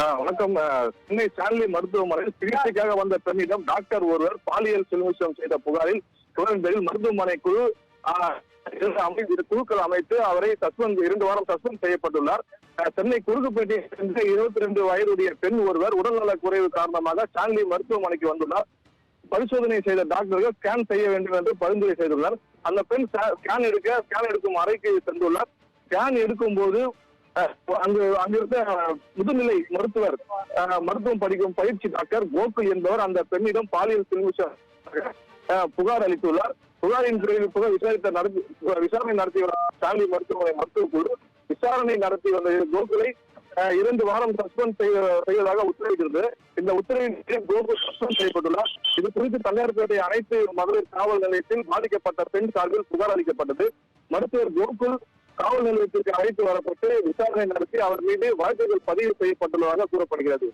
வணக்கம். சென்னை ஸ்டான்லி மருத்துவமனையில் சிகிச்சைக்காக வந்த பெண்ணிடம் டாக்டர் ஒருவர் பாலியல் சில்மிஷம் செய்த புகாரில் பேரில் மருத்துவமனை குழு குழுக்கள் அமைத்து அவரை 2 வாரம் சஸ்பெண்ட் செய்யப்பட்டுள்ளார். சென்னை குறுக்குப்பேட்டை 22 வயதுடைய பெண் ஒருவர் உடல்நலக் குறைவு காரணமாக ஸ்டான்லி மருத்துவமனைக்கு வந்துள்ளார். பரிசோதனை செய்த டாக்டர்கள் ஸ்கேன் செய்ய வேண்டும் என்று பரிந்துரை செய்துள்ளார். அந்த பெண் ஸ்கேன் எடுக்கும் அறைக்கு சென்றுள்ளார். ஸ்கேன் எடுக்கும் போது அங்கிருந்த முதுநிலை மருத்துவம் படிக்கும் பயிற்சி டாக்டர் கோகுல் என்பவர் அந்த பெண்ணிடம் பாலியல் சில்மிஷம் புகார் அளித்துள்ளார். புகாரின் விசாரணை நடத்தி வந்த ஸ்டான்லி மருத்துவமனை மருத்துவக்குழு விசாரணை நடத்தி வந்த கோகுலை 2 வாரம் சஸ்பெண்ட் செய்வதாக உத்தரவிட்டிருந்தது. இந்த உத்தரவின் கோகுல் சஸ்பெண்ட் செய்யப்பட்டுள்ளார். இது குறித்து தனியார்பேட்டை அனைத்து மகளிர் காவல் நிலையத்தில் பாதிக்கப்பட்ட பெண் சார்பில் புகார் அளிக்கப்பட்டது. மருத்துவர் கோகுல் காவல் நிலையத்திற்கு அழைத்து வரப்பட்டு விசாரணை நடத்தி அவர் மீது வழக்குகள் பதிவு செய்யப்பட்டுள்ளதாக கூறப்படுகிறது.